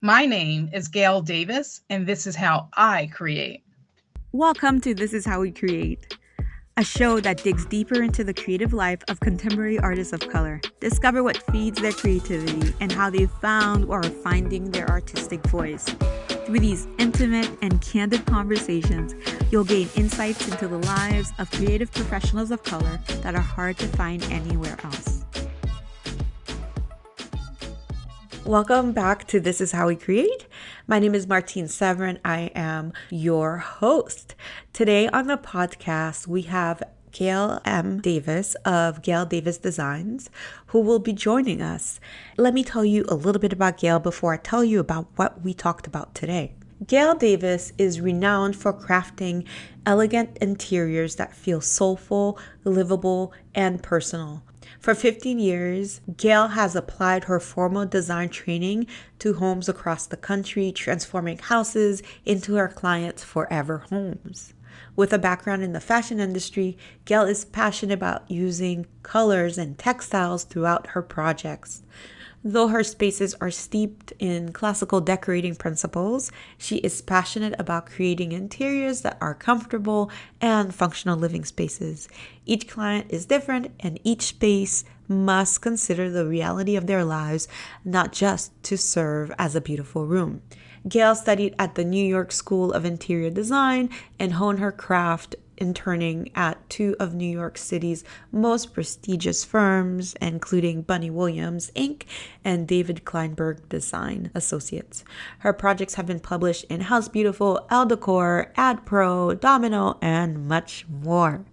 My name is Gail Davis, and this is how I create. Welcome to This Is How We Create, a show that digs deeper into the creative life of contemporary artists of color. Discover what feeds their creativity and how they found or are finding their artistic voice. Through these intimate and candid conversations, you'll gain insights into the lives of creative professionals of color that are hard to find anywhere else. Welcome back to This Is How We Create. My name is Martine Severin. I am your host. Today on the podcast, we have Gail M. Davis of Gail Davis Designs, who will be joining us. Let me tell you a little bit about Gail before I tell you about what we talked about today. Gail Davis is renowned for crafting elegant interiors that feel soulful, livable, and personal. For 15 years, Gail has applied her formal design training to homes across the country, transforming houses into her clients' forever homes. With a background in the fashion industry, Gail is passionate about using colors and textiles throughout her projects. Though her spaces are steeped in classical decorating principles, she is passionate about creating interiors that are comfortable and functional living spaces. Each client is different, and each space must consider the reality of their lives, not just to serve as a beautiful room. Gail studied at the New York School of Interior Design and honed her craft interning at two of New York City's most prestigious firms, including Bunny Williams, Inc. and David Kleinberg Design Associates. Her projects have been published in House Beautiful, Elle Decor, Ad Pro, Domino, and much more.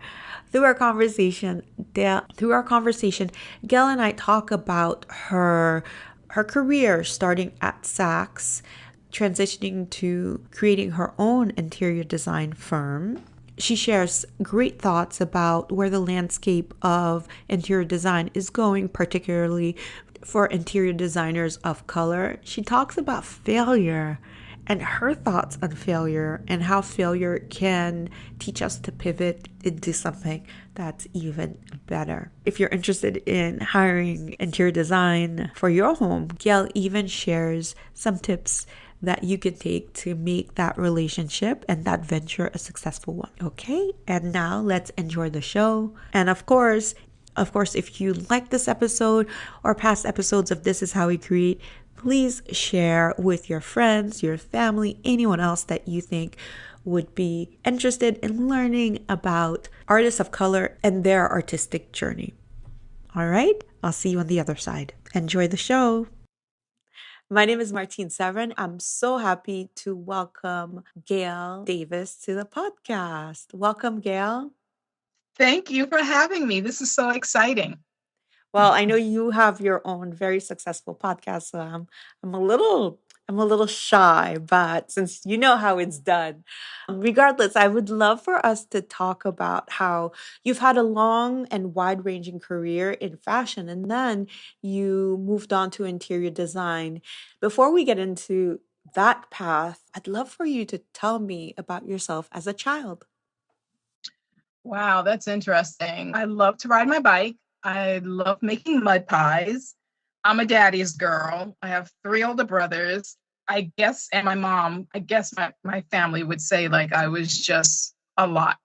Through our conversation, Gail and I talk about her career starting at Saks, transitioning to creating her own interior design firm. She shares great thoughts about where the landscape of interior design is going, particularly for interior designers of color. She talks about failure and her thoughts on failure and how failure can teach us to pivot into something that's even better. If you're interested in hiring interior design for your home, Gail even shares some tips that you can take to make that relationship and that venture a successful one. Okay, and now let's enjoy the show. And of course, if you like this episode or past episodes of This Is How We Create, please share with your friends, your family, anyone else that you think would be interested in learning about artists of color and their artistic journey. All right, I'll see you on the other side. Enjoy the show. My name is Martine Severin. I'm so happy to welcome Gail Davis to the podcast. Welcome, Gail. Thank you for having me. This is so exciting. Well, I know you have your own very successful podcast, so I'm a little shy, but since you know how it's done, regardless, I would love for us to talk about how you've had a long and wide-ranging career in fashion, and then you moved on to interior design. Before we get into that path, I'd love for you to tell me about yourself as a child. Wow, that's interesting. I love to ride my bike. I love making mud pies. I'm a daddy's girl. I have three older brothers. I guess, and my mom, I guess my family would say like I was just a lot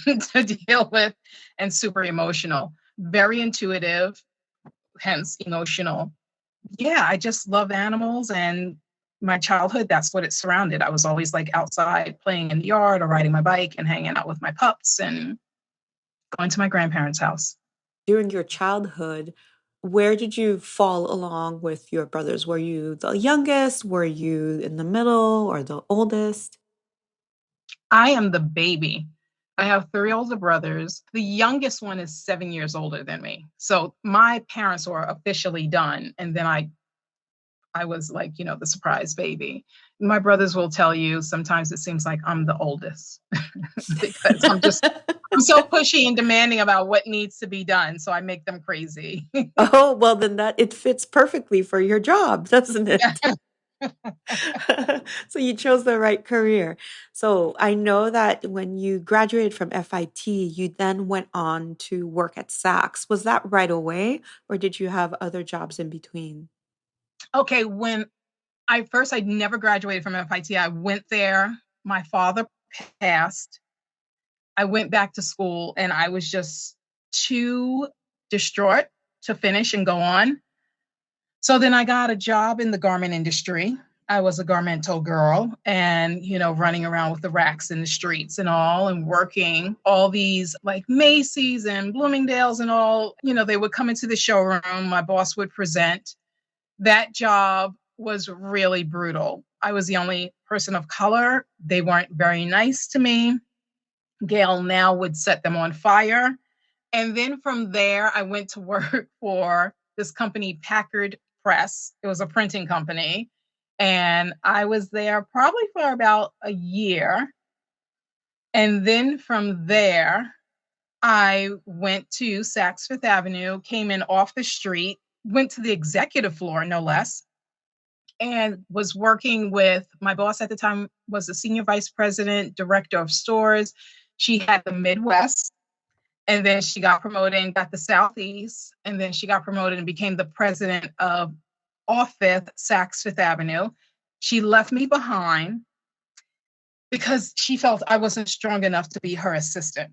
to deal with and super emotional, very intuitive, hence emotional. Yeah, I just love animals and my childhood, that's what it surrounded. I was always like outside playing in the yard or riding my bike and hanging out with my pups and going to my grandparents' house. During your childhood, where did you fall along with your brothers? Were you the youngest? Were you in the middle or the oldest? I am the baby. I have three older brothers. The youngest one is 7 years older than me. So my parents were officially done. And then I was like, the surprise baby. My brothers will tell you sometimes it seems like I'm the oldest because I'm so pushy and demanding about what needs to be done. So I make them crazy. Oh, well, then that it fits perfectly for your job, doesn't it? So you chose the right career. So I know that when you graduated from FIT, you then went on to work at Saks. Was that right away, or did you have other jobs in between? Okay, when I never graduated from FIT. I went there. My father passed. I went back to school and I was just too distraught to finish and go on. So then I got a job in the garment industry. I was a garmental girl and, running around with the racks in the streets and all and working all these like Macy's and Bloomingdale's and all, they would come into the showroom. My boss would present. That job was really brutal. I was the only person of color. They weren't very nice to me. Gail now would set them on fire. And then from there, I went to work for this company, Packard Press. It was a printing company. And I was there probably for about a year. And then from there, I went to Saks Fifth Avenue, came in off the street, went to the executive floor, no less, and was working with my boss at the time was the senior vice president, director of stores. She had the Midwest. And then she got promoted and got the Southeast. And then she got promoted and became the president of off Fifth, Saks Fifth Avenue. She left me behind because she felt I wasn't strong enough to be her assistant.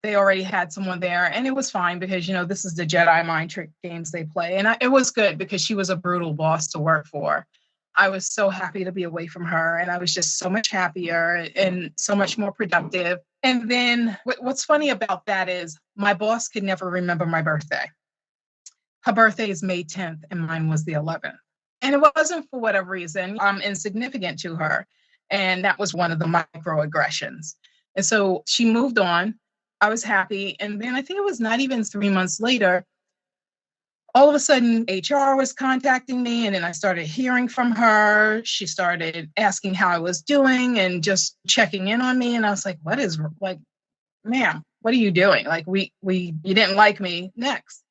They already had someone there, and it was fine because, this is the Jedi mind trick games they play. And it was good because she was a brutal boss to work for. I was so happy to be away from her, and I was just so much happier and so much more productive. And then what's funny about that is my boss could never remember my birthday. Her birthday is May 10th, and mine was the 11th. And it wasn't for whatever reason. I'm insignificant to her. And that was one of the microaggressions. And so she moved on. I was happy. And then I think it was not even 3 months later, all of a sudden HR was contacting me, and then I started hearing from her. She started asking how I was doing and just checking in on me. And I was like, ma'am, what are you doing? Like, you didn't like me. Next.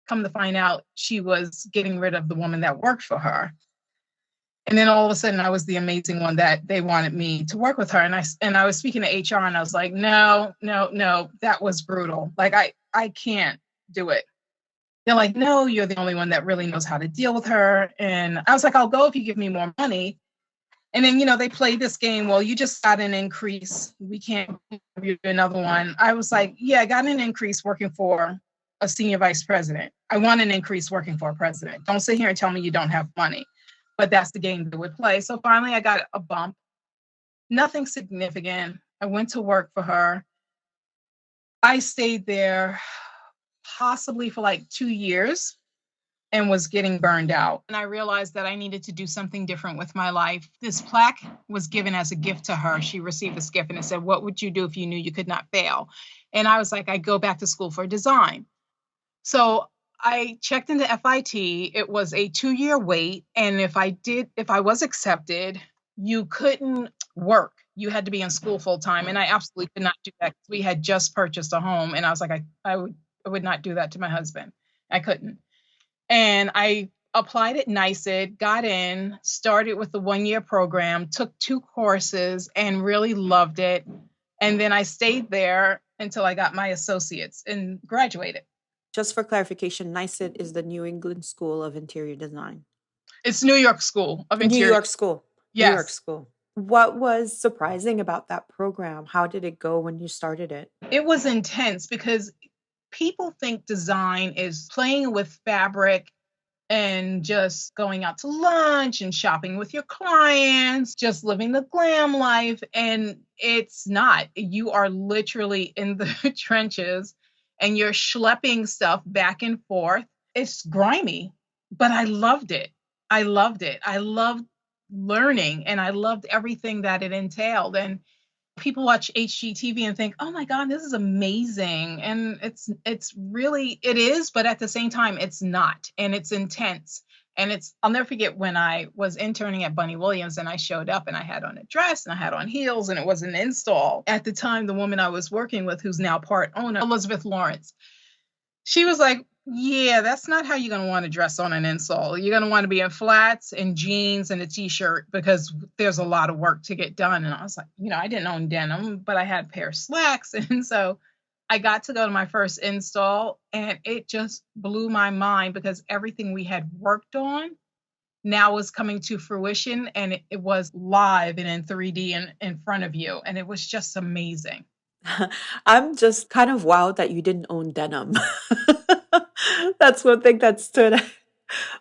Come to find out, she was getting rid of the woman that worked for her. And then all of a sudden I was the amazing one that they wanted me to work with her. And I was speaking to HR, and I was like, no, that was brutal. Like, I can't do it. They're like, no, you're the only one that really knows how to deal with her. And I was like, I'll go if you give me more money. And then, they played this game. Well, you just got an increase. We can't give you another one. I was like, yeah, I got an increase working for a senior vice president. I want an increase working for a president. Don't sit here and tell me you don't have money. But that's the game they would play. So finally I got a bump. Nothing significant. I went to work for her. I stayed there possibly for like 2 years and was getting burned out. And I realized that I needed to do something different with my life. This plaque was given as a gift to her. She received this gift and it said, what would you do if you knew you could not fail? And I was like, I'd go back to school for design. So I checked into FIT. It was a 2-year wait. And if I was accepted, you couldn't work. You had to be in school full time. And I absolutely could not do that. We had just purchased a home. And I was like, I would not do that to my husband. I couldn't. And I applied at NYSED, got in, started with the 1-year program, took 2 courses and really loved it. And then I stayed there until I got my associates and graduated. Just for clarification, NYSED is the New England School of Interior Design. It's New York School of Interior. New York School. Yes. New York School. What was surprising about that program? How did it go when you started it? It was intense because people think design is playing with fabric and just going out to lunch and shopping with your clients, just living the glam life. And it's not. You are literally in the trenches and you're schlepping stuff back and forth. It's grimy, but I loved it. I loved learning, and I loved everything that it entailed. And people watch HGTV and think, oh my God, this is amazing. And it's really, it is, but at the same time, it's not. And it's intense. And I'll never forget when I was interning at Bunny Williams and I showed up and I had on a dress and I had on heels and it was an install. At the time, the woman I was working with, who's now part owner, Elizabeth Lawrence, she was like, yeah, that's not how you're going to want to dress on an install. You're going to want to be in flats and jeans and a t-shirt because there's a lot of work to get done. And I was like, I didn't own denim, but I had a pair of slacks. And so I got to go to my first install and it just blew my mind because everything we had worked on now is coming to fruition, and it was live and in 3D and in front of you. And it was just amazing. I'm just kind of wowed that you didn't own denim. That's one thing that stood out.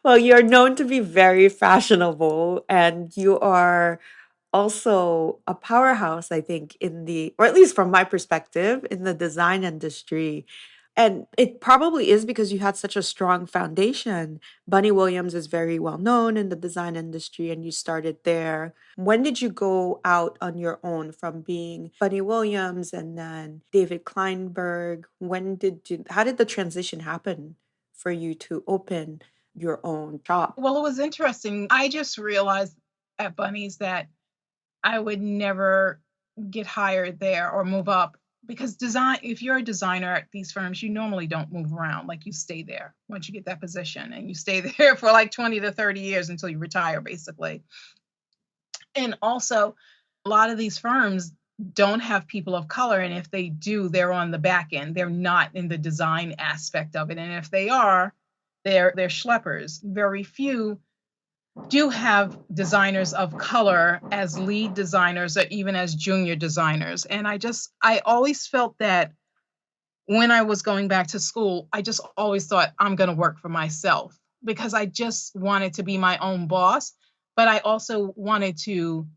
Well, you're known to be very fashionable and you are also a powerhouse, I think, in the, or at least from my perspective, in the design industry. And it probably is because you had such a strong foundation. Bunny Williams is very well known in the design industry, and you started there. When did you go out on your own from being Bunny Williams and then David Kleinberg? How did the transition happen for you to open your own shop? Well, it was interesting. I just realized at Bunny's that I would never get hired there or move up because if you're a designer at these firms, you normally don't move around. Like you stay there once you get that position and you stay there for like 20 to 30 years until you retire, basically. And also, a lot of these firms don't have people of color. And if they do, they're on the back end. They're not in the design aspect of it. And if they are, they're schleppers. Very few do have designers of color as lead designers or even as junior designers. And I always felt that when I was going back to school, I just always thought I'm going to work for myself because I just wanted to be my own boss. But I also wanted to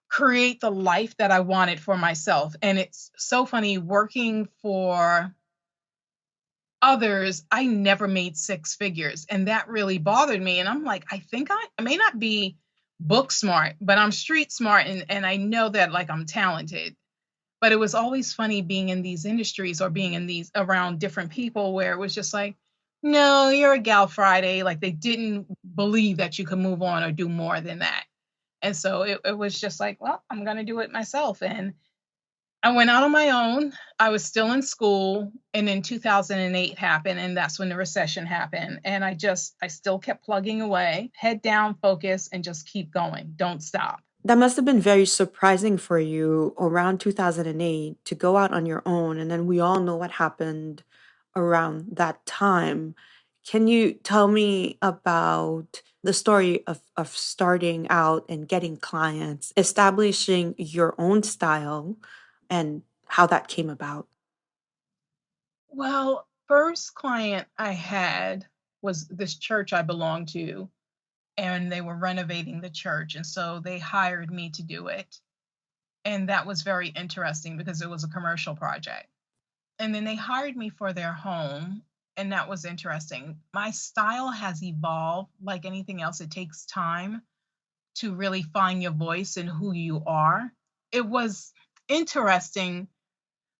create the life that I wanted for myself. And it's so funny working for others, I never made six figures. And that really bothered me. And I'm like, I think I may not be book smart, but I'm street smart. And I know that like I'm talented. But it was always funny being in these industries or being in these around different people where it was just like, no, you're a gal Friday. Like they didn't believe that you could move on or do more than that. And so it was just like, well, I'm going to do it myself. And I went out on my own. I was still in school. And then 2008 happened. And that's when the recession happened. And I still kept plugging away, head down, focus, and just keep going. Don't stop. That must have been very surprising for you around 2008 to go out on your own. And then we all know what happened around that time. Can you tell me about the story of starting out and getting clients, establishing your own style, and how that came about? Well, first client I had was this church I belonged to, and they were renovating the church. And so they hired me to do it. And that was very interesting because it was a commercial project. And then they hired me for their home. And that was interesting. My style has evolved like anything else. It takes time to really find your voice and who you are. It was interesting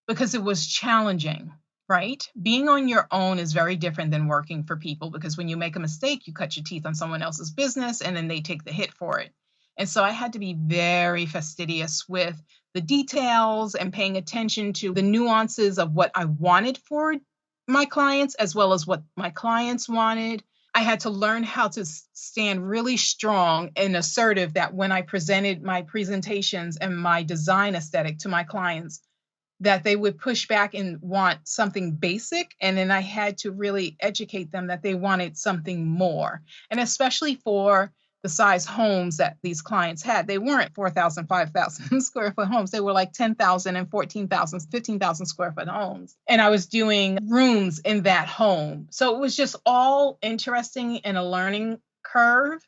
because it was challenging, right? Being on your own is very different than working for people because when you make a mistake, you cut your teeth on someone else's business and then they take the hit for it. And so I had to be very fastidious with the details and paying attention to the nuances of what I wanted for my clients as well as what my clients wanted. I had to learn how to stand really strong and assertive that when I presented my presentations and my design aesthetic to my clients, that they would push back and want something basic. And then I had to really educate them that they wanted something more. And especially for the size homes that these clients had, they weren't 4,000, 5,000 square foot homes. They were like 10,000 and 14,000, 15,000 square foot homes. And I was doing rooms in that home. So it was just all interesting and a learning curve,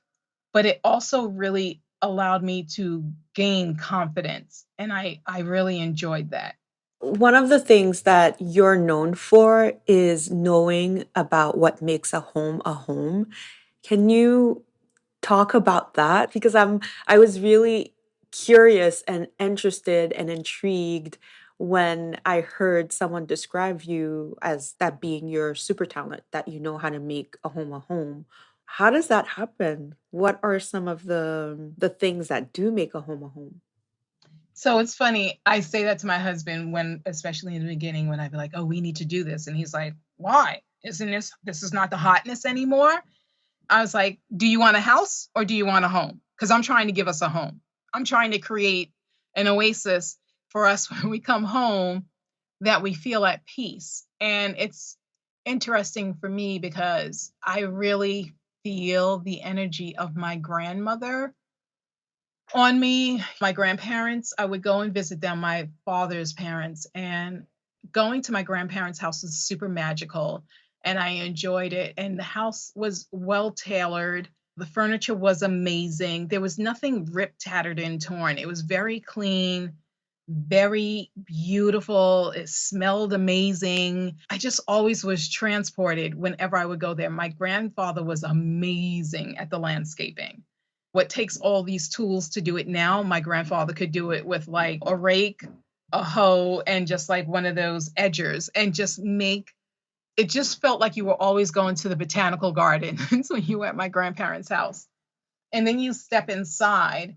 but it also really allowed me to gain confidence. And I really enjoyed that. One of the things that you're known for is knowing about what makes a home a home. Can you talk about that? Because I was really curious and interested and intrigued when I heard someone describe you as that being your super talent, that you know how to make a home a home. How does that happen? What are some of the things that do make a home a home? So it's funny. I say that to my husband when, especially in the beginning, when I'd be like, "Oh, we need to do this," and he's like, "Why? Isn't this is not the hotness anymore?" I was like, "Do you want a house or do you want a home? Because I'm trying to give us a home. I'm trying to create an oasis for us when we come home that we feel at peace." And it's interesting for me because I really feel the energy of my grandmother on me. My grandparents, I would go and visit them, my father's parents, and going to my grandparents' house was super magical and I enjoyed it. And the house was well tailored. The furniture was amazing. There was nothing ripped, tattered, and torn. It was very clean, very beautiful. It smelled amazing. I just always was transported whenever I would go there. My grandfather was amazing at the landscaping. What takes all these tools to do it now, my grandfather could do it with like a rake, a hoe, and just like one of those edgers and just make it just felt like you were always going to the botanical gardens when you were at my grandparents' house. And then you step inside,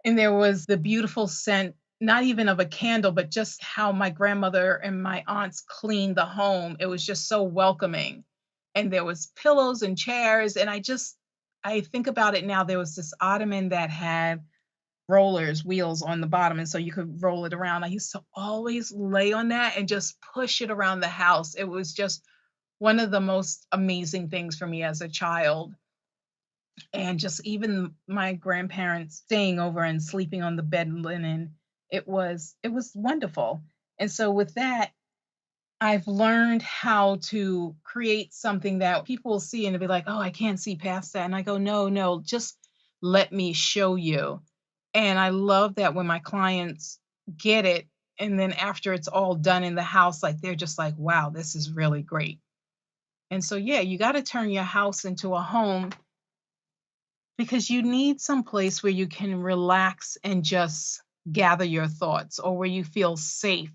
and there was the beautiful scent, not even of a candle, but just how my grandmother and my aunts cleaned the home. It was just so welcoming. And there was pillows and chairs. And I think about it now, there was this ottoman that had rollers, wheels on the bottom. And so you could roll it around. I used to always lay on that and just push it around the house. It was just one of the most amazing things for me as a child. And just even my grandparents staying over and sleeping on the bed linen, it was wonderful. And so with that, I've learned how to create something that people will see and they'll be like, oh, I can't see past that. And I go, no, no, just let me show you. And I love that when my clients get it, and then after it's all done in the house, like they're just like, wow, this is really great. And so, yeah, you got to turn your house into a home because you need some place where you can relax and just gather your thoughts, or where you feel safe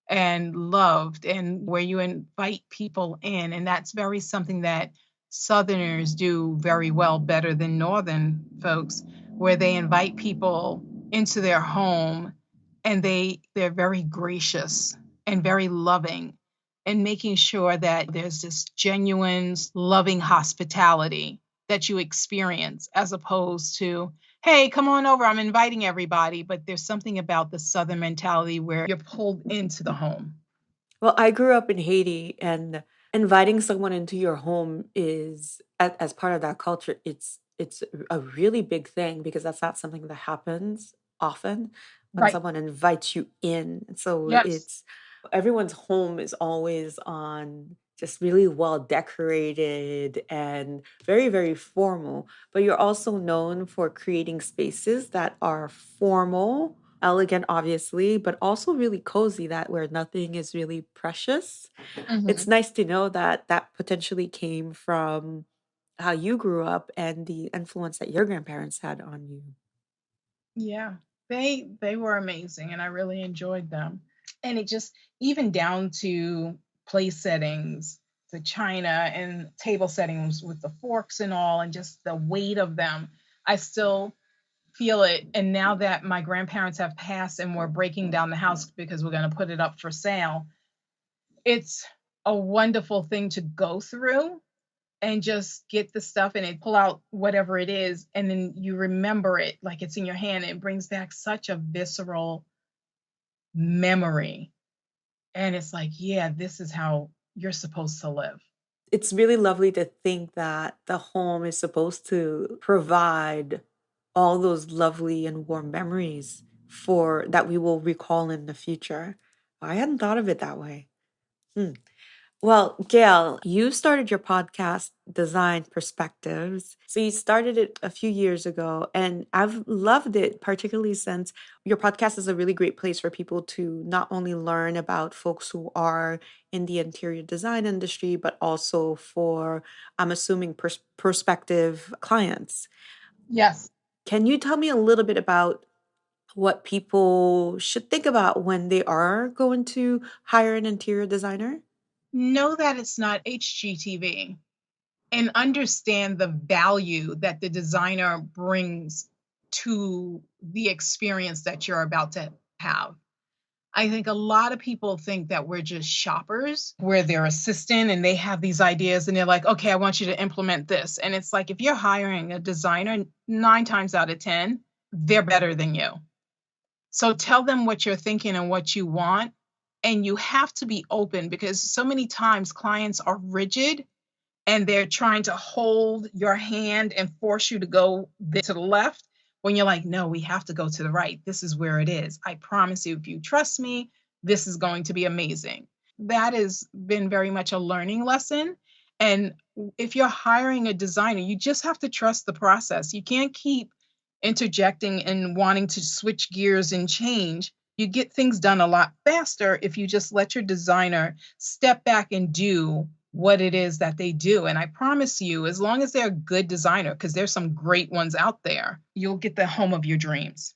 and loved, and where you invite people in. And that's very something that Southerners do very well, better than Northern folks, where they invite people into their home and they're very gracious and very loving, and making sure that there's this genuine, loving hospitality that you experience, as opposed to, hey, come on over, I'm inviting everybody. But there's something about the Southern mentality where you're pulled into the home. Well, I grew up in Haiti, and inviting someone into your home is, as part of that culture, it's a really big thing because that's not something that happens often when Right. someone invites you in. So Yes. it's everyone's home is always on just really well decorated and very, very formal. But you're also known for creating spaces that are formal, elegant, obviously, but also really cozy, that where nothing is really precious. It's Mhm. nice to know that that potentially came from how you grew up and the influence that your grandparents had on you. Yeah. They were amazing and I really enjoyed them. And it just, even down to place settings, the china and table settings with the forks and all, and just the weight of them. I still feel it. And now that my grandparents have passed and we're breaking down the house because we're going to put it up for sale, it's a wonderful thing to go through and just get the stuff and it pull out whatever it is, and then you remember it like it's in your hand. It brings back such a visceral memory, and it's like, yeah, this is how you're supposed to live. It's really lovely to think that the home is supposed to provide all those lovely and warm memories for that we will recall in the future. I hadn't thought of it that way. Hmm. Well, Gail, you started your podcast, Design Perspectives. So you started it a few years ago, and I've loved it, particularly since your podcast is a really great place for people to not only learn about folks who are in the interior design industry, but also for, I'm assuming, prospective clients. Yes. Can you tell me a little bit about what people should think about when they are going to hire an interior designer? Know that it's not HGTV, and understand the value that the designer brings to the experience that you're about to have. I think a lot of people think that we're just shoppers, we're their assistant and they have these ideas and they're like, okay, I want you to implement this. And it's like, if you're hiring a designer, 9 times out of 10, they're better than you. So tell them what you're thinking and what you want. And you have to be open, because so many times clients are rigid and they're trying to hold your hand and force you to go to the left when you're like, no, we have to go to the right. This is where it is. I promise you, if you trust me, this is going to be amazing. That has been very much a learning lesson. And if you're hiring a designer, you just have to trust the process. You can't keep interjecting and wanting to switch gears and change. You get things done a lot faster if you just let your designer step back and do what it is that they do. And I promise you, as long as they're a good designer, because there's some great ones out there, you'll get the home of your dreams.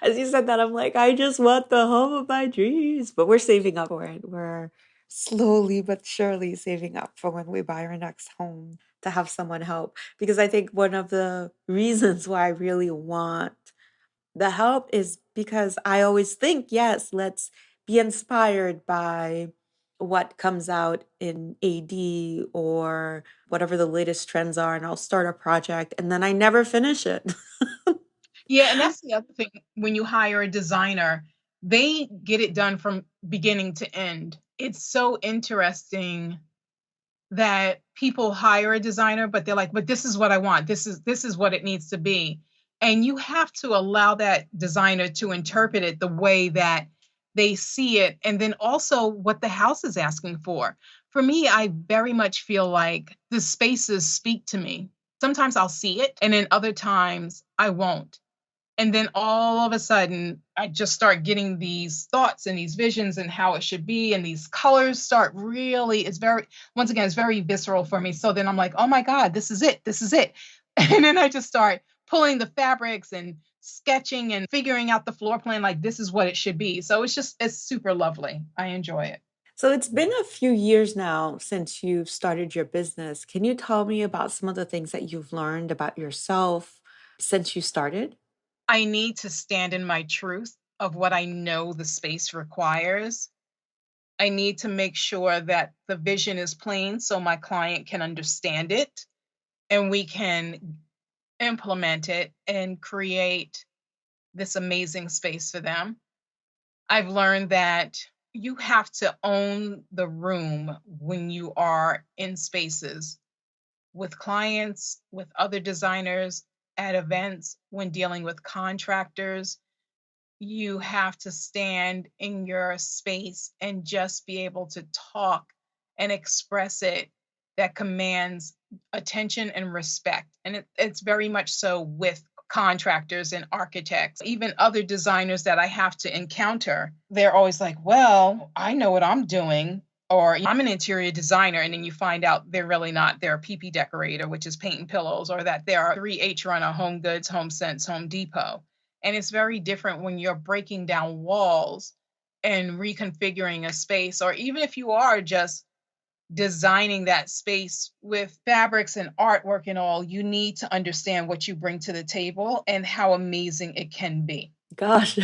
As you said that, I'm like, I just want the home of my dreams. But we're saving up for it. We're slowly but surely saving up for when we buy our next home to have someone help. Because I think one of the reasons why I really want the help is because I always think, yes, let's be inspired by what comes out in AD or whatever the latest trends are, and I'll start a project and then I never finish it. Yeah, and that's the other thing. When you hire a designer, they get it done from beginning to end. It's so interesting that people hire a designer, but they're like, but this is what I want. This is what it needs to be. And you have to allow that designer to interpret it the way that they see it, and then also what the house is asking for. For me, I very much feel like the spaces speak to me. Sometimes I'll see it, and then other times I won't. And then all of a sudden, I just start getting these thoughts and these visions and how it should be. And these colors start really, once again, it's very visceral for me. So then I'm like, oh my God, this is it. This is it. And then I just start pulling the fabrics and sketching and figuring out the floor plan, like this is what it should be. So it's super lovely. I enjoy it. So it's been a few years now since you've started your business. Can you tell me about some of the things that you've learned about yourself since you started? I need to stand in my truth of what I know the space requires. I need to make sure that the vision is plain so my client can understand it and we can implement it and create this amazing space for them. I've learned that you have to own the room when you are in spaces with clients, with other designers, at events, when dealing with contractors. You have to stand in your space and just be able to talk and express it that commands attention and respect. And it's very much so with contractors and architects, even other designers that I have to encounter. They're always like, well, I know what I'm doing. Or I'm an interior designer, and then you find out they're really not. They're a PP decorator, which is painting pillows, or that they're a 3H runner, Home Goods, Home Sense, Home Depot. And it's very different when you're breaking down walls and reconfiguring a space, or even if you are just designing that space with fabrics and artwork and all, you need to understand what you bring to the table and how amazing it can be. Gosh,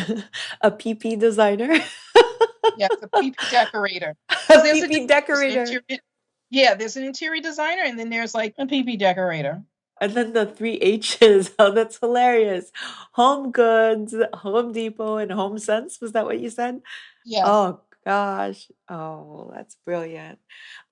a PP designer? Yes, a PP decorator. A Because there's a PP difference. There's an decorator. yeah, there's an interior designer, and then there's like a PP decorator. And then the three H's. Oh, that's hilarious. Home Goods, Home Depot, and Home Sense. Was that what you said? Yes. Oh, gosh. Oh, that's brilliant.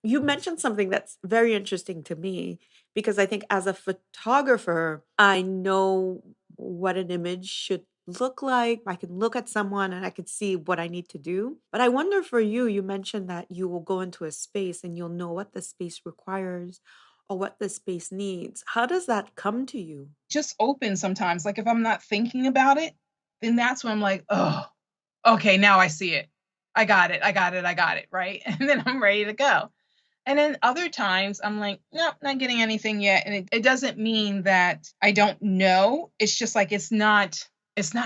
You mentioned something that's very interesting to me because I think as a photographer, I know what an image should look like. I can look at someone and I can see what I need to do. But I wonder for you, you mentioned that you will go into a space and you'll know what the space requires or what the space needs. How does that come to you? Just open sometimes. Like if I'm not thinking about it, then that's when I'm like, oh, okay, now I see it. I got it. I got it. I got it. Right. And then I'm ready to go. And then other times I'm like, no, not getting anything yet. And it doesn't mean that I don't know. It's just like it's not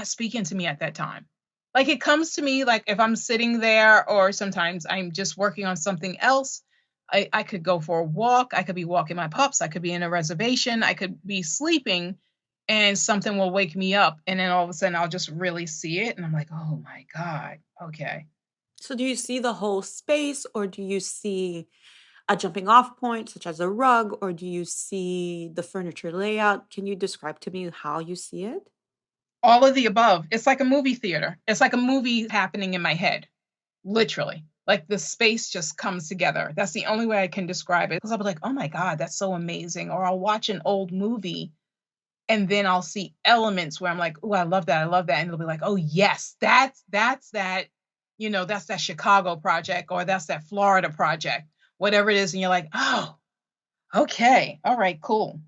speaking to me at that time. Like it comes to me like if I'm sitting there, or sometimes I'm just working on something else. I could go for a walk. I could be walking my pups. I could be in a reservation. I could be sleeping and something will wake me up. And then all of a sudden I'll just really see it. And I'm like, oh my God. Okay. So, do you see the whole space or do you see a jumping off point, such as a rug, or do you see the furniture layout? Can you describe to me how you see it? All of the above. It's like a movie theater. It's like a movie happening in my head, literally. Like the space just comes together. That's the only way I can describe it. Because I'll be like, oh my God, that's so amazing. Or I'll watch an old movie and then I'll see elements where I'm like, oh, I love that. I love that. And it'll be like, oh yes, that's that, that's that Chicago project or that's that Florida project, whatever it is. And you're like, oh, okay. All right, cool.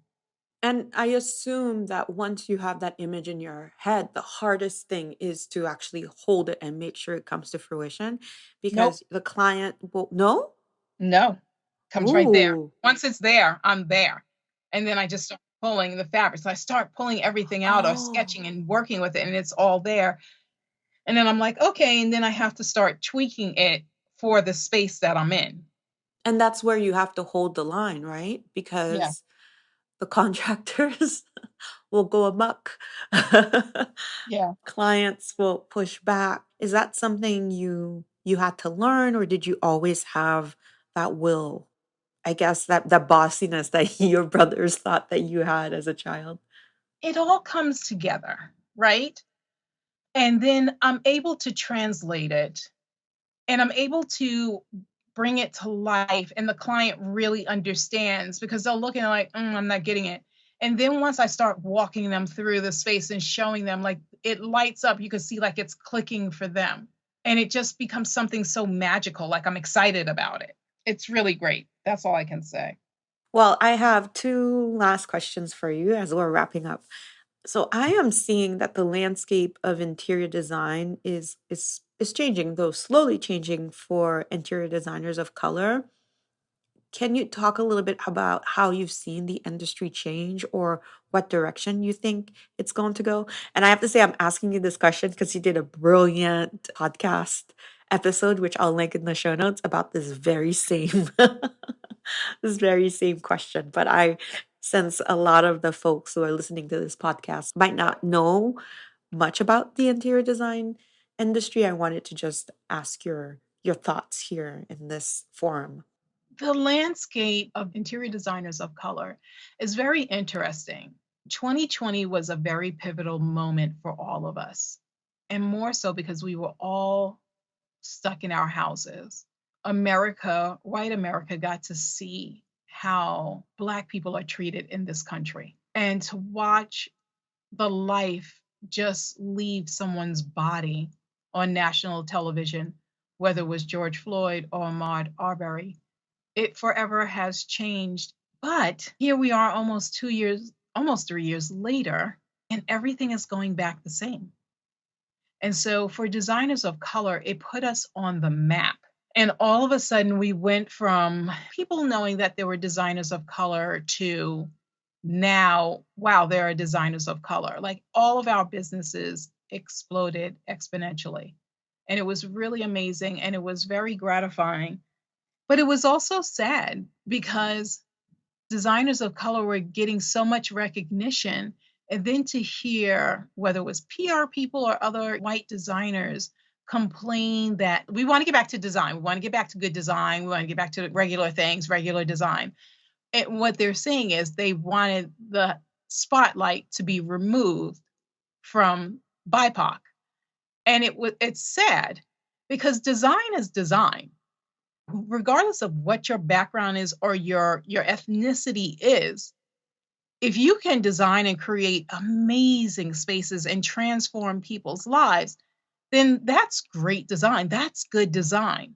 And I assume that once you have that image in your head, the hardest thing is to actually hold it and make sure it comes to fruition Nope. because the client will, no? No. Comes right there. Ooh. Once it's there, I'm there. And then I just start pulling the fabrics. I start pulling everything out or Oh. sketching and working with it, and it's all there. And then I'm like, okay. And then I have to start tweaking it for the space that I'm in. And that's where you have to hold the line, right? Yeah. Because the contractors will go amok. Yeah. Clients will push back. Is that something you had to learn, or did you always have that will? I guess that bossiness that your brothers thought that you had as a child. It all comes together, right? And then I'm able to translate it and I'm able to bring it to life. And the client really understands because they'll look and like, I'm not getting it. And then once I start walking them through the space and showing them, like it lights up, you can see like it's clicking for them. And it just becomes something so magical. Like I'm excited about it. It's really great. That's all I can say. Well, I have two last questions for you as we're wrapping up. So I am seeing that the landscape of interior design is changing, though slowly changing for interior designers of color. Can you talk a little bit about how you've seen the industry change or what direction you think it's going to go? And I have to say, I'm asking you this question because you did a brilliant podcast episode, which I'll link in the show notes about this very same this very same question. But I sense a lot of the folks who are listening to this podcast might not know much about the interior design industry. I wanted to just ask your thoughts here in this forum. The landscape of interior designers of color is very interesting. 2020 was a very pivotal moment for all of us, and more so because we were all stuck in our houses. America, white America, got to see how Black people are treated in this country. And to watch the life just leave someone's body on national television, whether it was George Floyd or Ahmaud Arbery, it forever has changed. But here we are almost 2 years, almost 3 years later, and everything is going back the same. And so for designers of color, it put us on the map. And all of a sudden, we went from people knowing that there were designers of color to now, wow, there are designers of color. Like all of our businesses exploded exponentially. And it was really amazing and it was very gratifying. But it was also sad because designers of color were getting so much recognition. And then to hear whether it was PR people or other white designers complain that we want to get back to design, we want to get back to good design, we want to get back to regular things, regular design. And what they're saying is they wanted the spotlight to be removed from BIPOC. And it's sad because design is design regardless of what your background is or your ethnicity is. If you can design and create amazing spaces and transform people's lives, then that's great design. That's good design.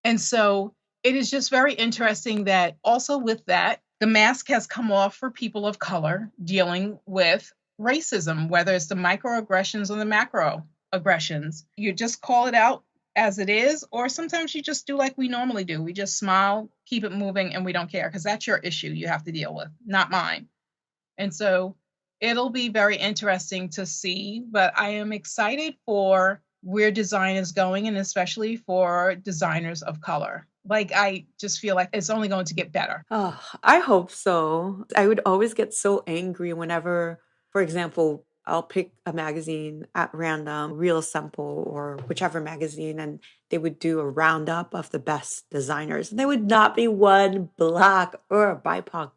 And so it is just very interesting that also with that, the mask has come off for people of color dealing with racism, whether it's the microaggressions or the macro aggressions. You just call it out as it is, or sometimes you just do like we normally do. We just smile, keep it moving, and we don't care because that's your issue you have to deal with, not mine. And so it'll be very interesting to see, but I am excited for where design is going, and especially for designers of color. Like, I just feel like it's only going to get better. Oh, I hope so. I would always get so angry whenever, for example, I'll pick a magazine at random, Real Simple or whichever magazine, and they would do a roundup of the best designers. And there would not be one black or a BIPOC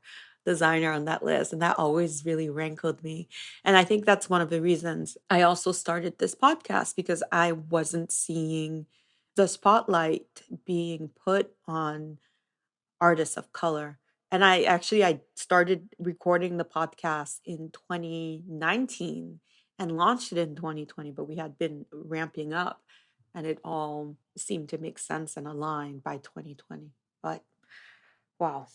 designer on that list. And that always really rankled me. And I think that's one of the reasons I also started this podcast because I wasn't seeing the spotlight being put on artists of color. And I started recording the podcast in 2019 and launched it in 2020, but we had been ramping up and it all seemed to make sense and align by 2020. But wow.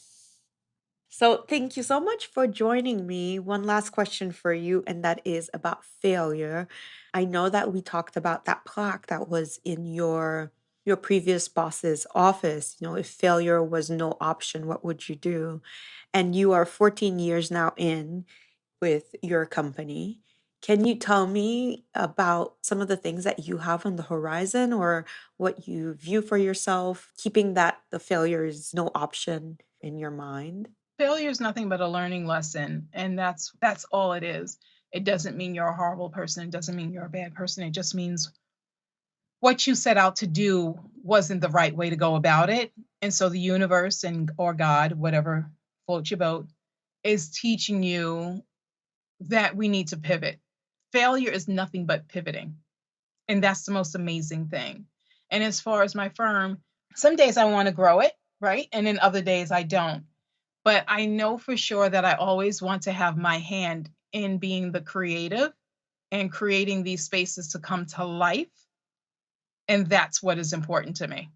So thank you so much for joining me. One last question for you, and that is about failure. I know that we talked about that plaque that was in your previous boss's office. You know, if failure was no option, what would you do? And you are 14 years now in with your company. Can you tell me about some of the things that you have on the horizon or what you view for yourself, keeping that the failure is no option in your mind? Failure is nothing but a learning lesson, and that's all it is. It doesn't mean you're a horrible person. It doesn't mean you're a bad person. It just means what you set out to do wasn't the right way to go about it. And so the universe and or God, whatever floats your boat, is teaching you that we need to pivot. Failure is nothing but pivoting. And that's the most amazing thing. And as far as my firm, some days I want to grow it, right? And then other days I don't. But I know for sure that I always want to have my hand in being the creative and creating these spaces to come to life. And that's what is important to me.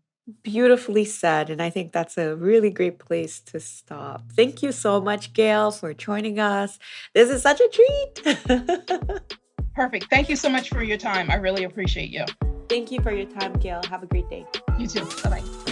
Beautifully said. And I think that's a really great place to stop. Thank you so much, Gail, for joining us. This is such a treat. Perfect. Thank you so much for your time. I really appreciate you. Thank you for your time, Gail. Have a great day. You too. Bye-bye.